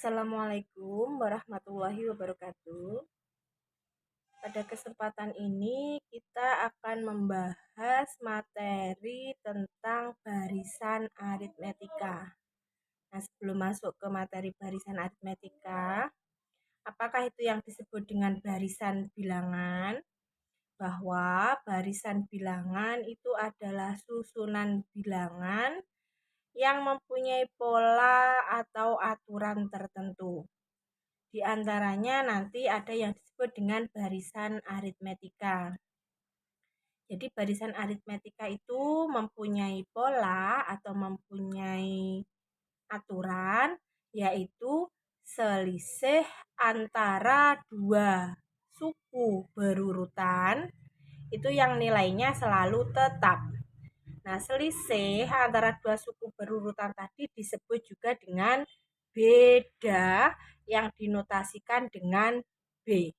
Assalamualaikum warahmatullahi wabarakatuh. Pada kesempatan ini kita akan membahas materi tentang barisan aritmetika. Nah, sebelum masuk ke materi barisan aritmetika, apakah itu yang disebut dengan barisan bilangan? Bahwa barisan bilangan itu adalah susunan bilangan yang mempunyai pola atau aturan tertentu. Di antaranya nanti ada yang disebut dengan barisan aritmetika. Jadi barisan aritmetika itu mempunyai pola atau mempunyai aturan, yaitu selisih antara dua suku berurutan itu yang nilainya selalu tetap. Nah, selisih antara dua suku berurutan tadi disebut juga dengan beda yang dinotasikan dengan B.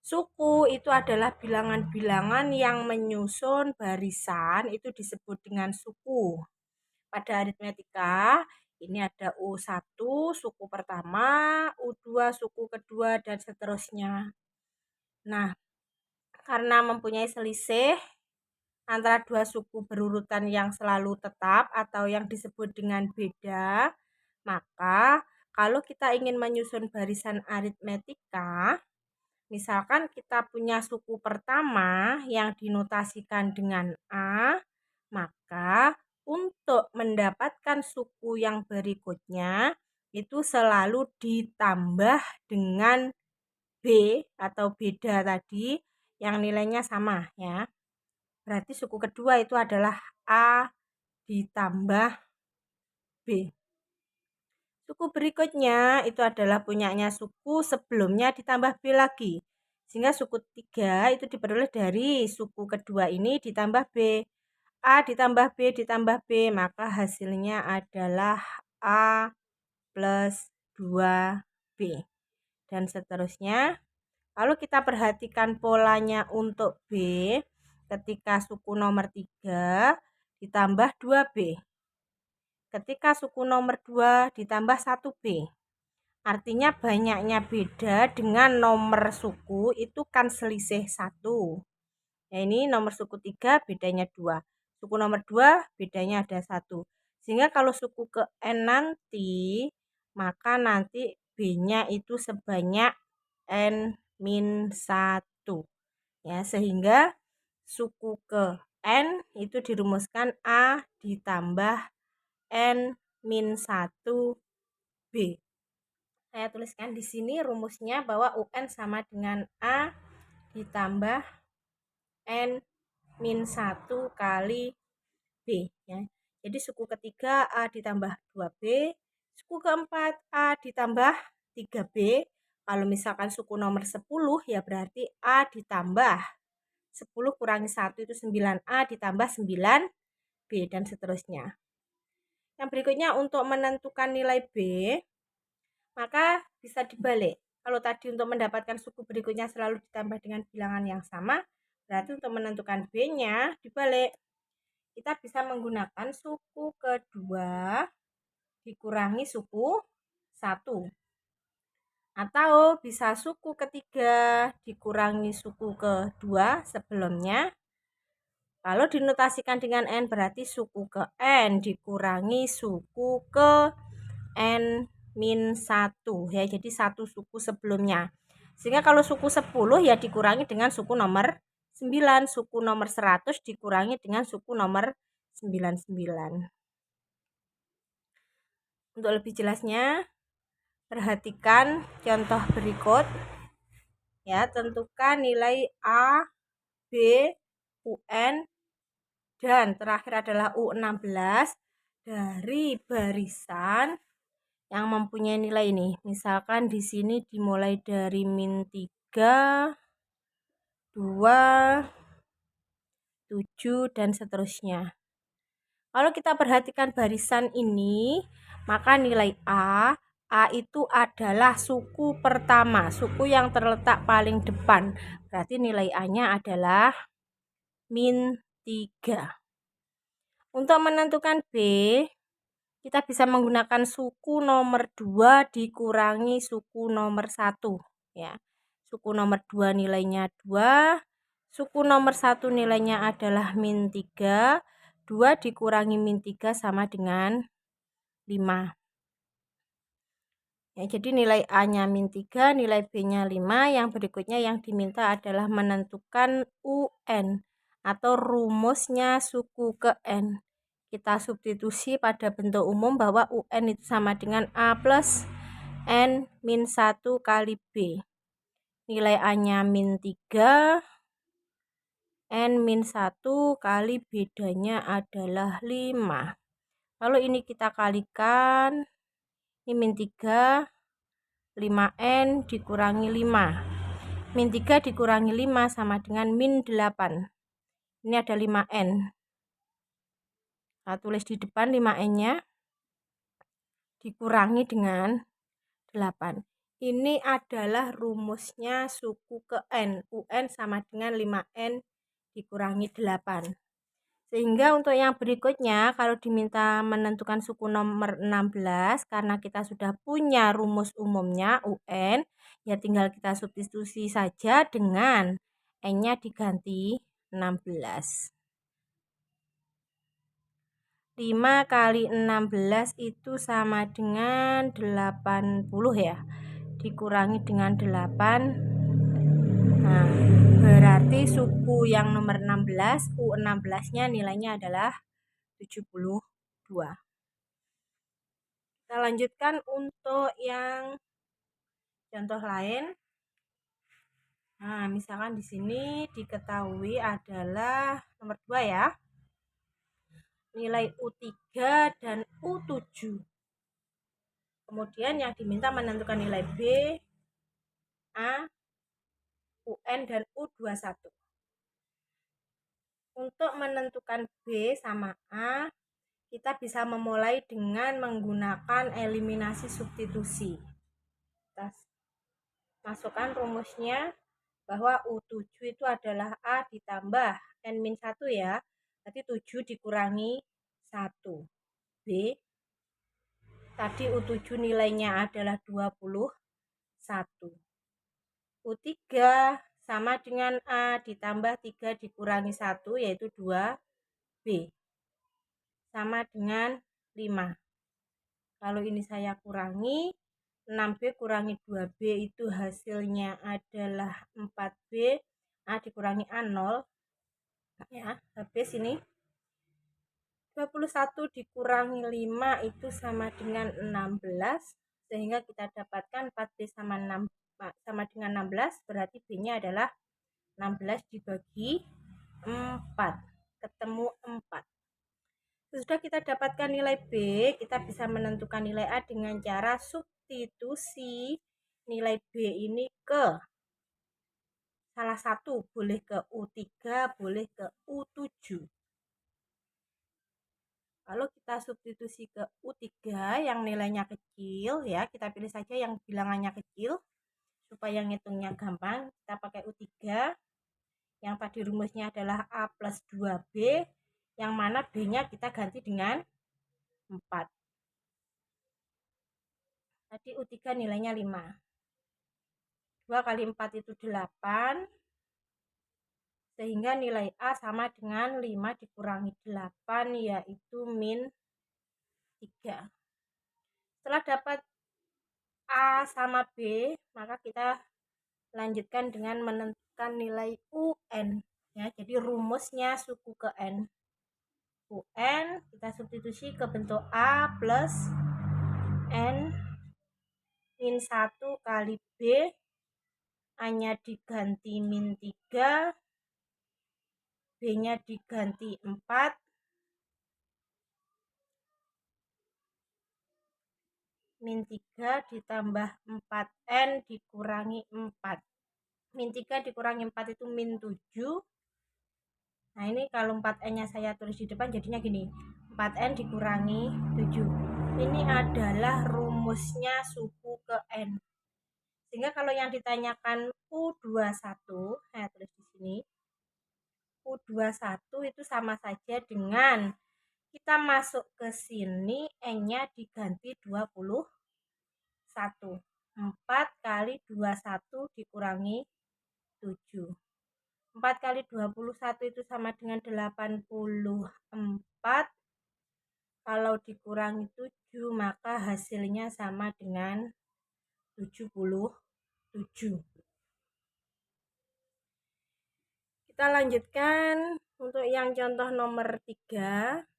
Suku itu adalah bilangan-bilangan yang menyusun barisan, itu disebut dengan suku. Pada aritmetika, ini ada U1 suku pertama, U2 suku kedua, dan seterusnya. Nah, karena mempunyai selisih antara dua suku berurutan yang selalu tetap atau yang disebut dengan beda, maka kalau kita ingin menyusun barisan aritmetika, misalkan kita punya suku pertama yang dinotasikan dengan A, maka untuk mendapatkan suku yang berikutnya itu selalu ditambah dengan B atau beda tadi yang nilainya sama ya. Berarti suku kedua itu adalah A ditambah B. Suku berikutnya itu adalah punyanya suku sebelumnya ditambah B lagi. Sehingga suku 3 itu diperoleh dari suku kedua ini ditambah B. A ditambah B ditambah B, maka hasilnya adalah A plus 2B. Dan seterusnya. Kalau kita perhatikan polanya untuk B, ketika suku nomor 3 ditambah 2B. Ketika suku nomor 2 ditambah 1B. Artinya banyaknya beda dengan nomor suku itu kan selisih 1. Ya, ini nomor suku 3 bedanya 2. Suku nomor 2 bedanya ada 1. Sehingga kalau suku ke N nanti, maka nanti B-nya itu sebanyak N-1. Ya, sehingga suku ke N itu dirumuskan A ditambah N-1B. Saya tuliskan di sini rumusnya bahwa UN sama dengan A ditambah N-1 kali B. Ya. Jadi suku ketiga A ditambah 2B, suku keempat A ditambah 3B. Kalau misalkan suku nomor 10 ya berarti A ditambah 10 kurangi 1 itu 9A ditambah 9B dan seterusnya. Yang berikutnya untuk menentukan nilai B, maka bisa dibalik. Kalau tadi untuk mendapatkan suku berikutnya selalu ditambah dengan bilangan yang sama, berarti untuk menentukan B-nya dibalik. Kita bisa menggunakan suku kedua dikurangi suku 1. Atau bisa suku ketiga dikurangi suku kedua sebelumnya. Kalau dinotasikan dengan N berarti suku ke N dikurangi suku ke N-1 ya. Jadi satu suku sebelumnya. Sehingga kalau suku 10 ya dikurangi dengan suku nomor 9. Suku nomor 100 dikurangi dengan suku nomor 99. Untuk lebih jelasnya, perhatikan contoh berikut. Ya, tentukan nilai A, B, UN, dan terakhir adalah U16 dari barisan yang mempunyai nilai ini. Misalkan di sini dimulai dari -3, 2, 7, dan seterusnya. Kalau kita perhatikan barisan ini, maka nilai A itu adalah suku pertama, suku yang terletak paling depan. Berarti nilai A-nya adalah -3. Untuk menentukan B, kita bisa menggunakan suku nomor 2 dikurangi suku nomor 1 ya. Suku nomor 2 nilainya 2, suku nomor 1 nilainya adalah min 3, 2 dikurangi min 3 sama dengan 5. Ya, jadi nilai A-nya min 3, nilai B-nya 5. Yang berikutnya yang diminta adalah menentukan UN atau rumusnya suku ke N. Kita substitusi pada bentuk umum bahwa UN itu sama dengan A plus N min 1 kali B. Nilai A-nya min 3, N min 1 kali bedanya adalah 5. Lalu ini kita kalikan, ini min 3, 5N dikurangi 5. Min 3 dikurangi 5 sama dengan min 8. Ini ada 5N. Saya tulis di depan 5N-nya dikurangi dengan 8. Ini adalah rumusnya suku ke N. UN sama dengan 5N dikurangi 8. Sehingga untuk yang berikutnya, kalau diminta menentukan suku nomor 16, karena kita sudah punya rumus umumnya UN, ya tinggal kita substitusi saja dengan N-nya diganti 16. 5 kali 16 itu sama dengan 80 ya, dikurangi dengan 8. Nah, berarti suku yang nomor 16, U16-nya nilainya adalah 72. Kita lanjutkan untuk yang contoh lain. Nah, misalkan di sini diketahui adalah nomor 2 ya. Nilai U3 dan U7. Kemudian yang diminta menentukan nilai B, A, UN, dan U21. Untuk menentukan B sama A, kita bisa memulai dengan menggunakan eliminasi substitusi. Kita masukkan rumusnya bahwa U7 itu adalah A ditambah N-1 ya. Berarti 7 dikurangi 1. B. Tadi U7 nilainya adalah 21. U3 sama dengan A ditambah 3 dikurangi 1 yaitu 2B. Sama dengan 5. Kalau ini saya kurangi, 6B kurangi 2B itu hasilnya adalah 4B. A dikurangi A 0. Ya, habis ini 21 dikurangi 5 itu sama dengan 16. Sehingga kita dapatkan 4B sama dengan 16. Berarti B-nya adalah 16 dibagi 4. Ketemu 4. Sudah kita dapatkan nilai B, kita bisa menentukan nilai A dengan cara substitusi nilai B ini ke salah satu, boleh ke U3, boleh ke U7. Kalau kita substitusi ke U3 yang nilainya kecil ya, kita pilih saja yang bilangannya kecil supaya ngitungnya gampang. Kita pakai U3 yang tadi rumusnya adalah A plus 2B, yang mana B-nya kita ganti dengan 4. Tadi U3 nilainya 5. 2 kali 4 itu 8. Sehingga nilai A sama dengan 5 dikurangi 8 yaitu min 3. Setelah dapat A sama B, maka kita lanjutkan dengan menentukan nilai UN. Ya, jadi rumusnya suku ke N. UN kita substitusi ke bentuk A plus N min 1 kali B. A-nya diganti min 3. B-nya diganti 4. Min 3 ditambah 4N dikurangi 4. Min 3 dikurangi 4 itu min 7. Nah, ini kalau 4N-nya saya tulis di depan jadinya gini. 4N dikurangi 7. Ini adalah rumusnya suku ke N. Sehingga kalau yang ditanyakan U21, saya tulis di sini. U21 itu sama saja dengan Kita masuk ke sini, N-nya diganti 21. 4 kali 21 dikurangi 7. 4 kali 21 itu sama dengan 84. Kalau dikurangi 7, maka hasilnya sama dengan 77. Kita lanjutkan untuk yang contoh nomor 3.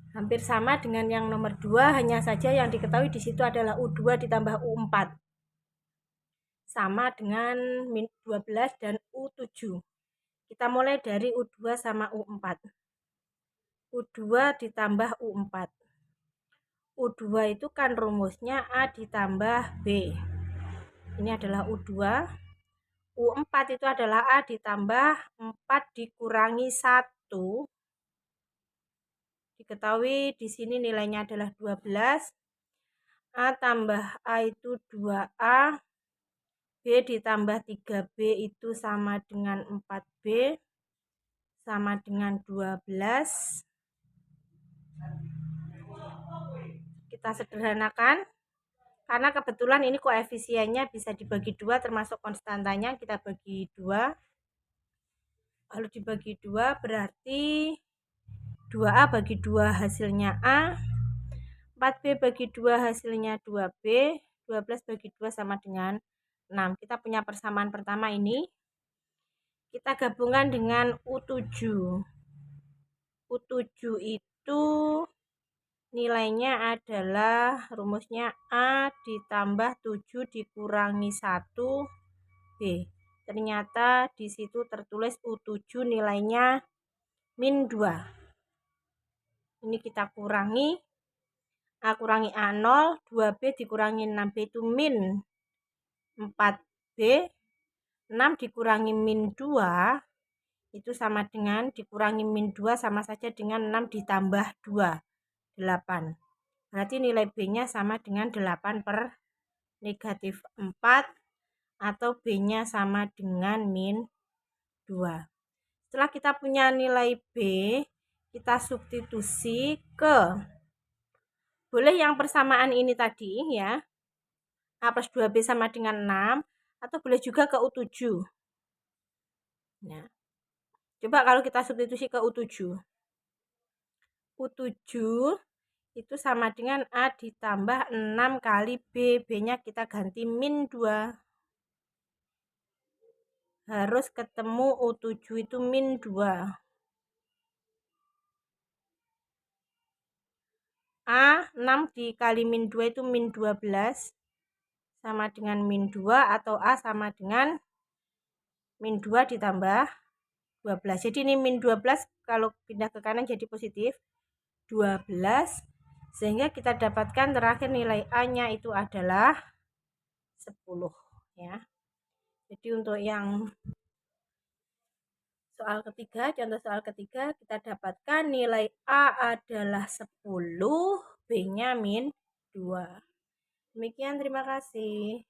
Hampir sama dengan yang nomor 2, hanya saja yang diketahui di situ adalah U2 ditambah U4. Sama dengan min 12 dan U7. Kita mulai dari U2 sama U4. U2 ditambah U4. U2 itu kan rumusnya A ditambah B. Ini adalah U2. U4 itu adalah A ditambah 4 dikurangi 1. Diketahui di sini nilainya adalah 12. A tambah A itu 2A. B ditambah 3B itu sama dengan 4B. Sama dengan 12. Kita sederhanakan. Karena kebetulan ini koefisiennya bisa dibagi 2 termasuk konstantanya. Kita bagi 2. Lalu dibagi 2 berarti 2A bagi 2 hasilnya A. 4B bagi 2 hasilnya 2B. 12 bagi 2 sama dengan 6. Kita punya persamaan pertama ini. Kita gabungkan dengan U7. U7 itu nilainya adalah rumusnya A ditambah 7 dikurangi 1B. Ternyata di situ tertulis U7 nilainya min 2. Ini kita kurangi. A kurangi A0, 2B dikurangi 6B itu min 4B. 6 dikurangi min 2 itu sama dengan dikurangi min 2 sama saja dengan 6 ditambah 2, 8. Berarti nilai B-nya sama dengan 8 per negatif 4 atau B-nya sama dengan min 2. Setelah kita punya nilai B, kita substitusi ke, boleh yang persamaan ini tadi ya, A plus 2B sama dengan 6, atau boleh juga ke U7. Nah, coba kalau kita substitusi ke U7. U7 itu sama dengan A ditambah 6 kali B. B-nya kita ganti min 2. Harus ketemu U7 itu min 2. A 6 dikali min 2 itu min 12. Sama dengan min 2 atau A sama dengan min 2 ditambah 12. Jadi ini min 12 kalau pindah ke kanan jadi positif 12. Sehingga kita dapatkan terakhir nilai A-nya itu adalah 10 ya. Jadi untuk yang soal ketiga, contoh soal ketiga, kita dapatkan nilai A adalah 10, B-nya min 2. Demikian, terima kasih.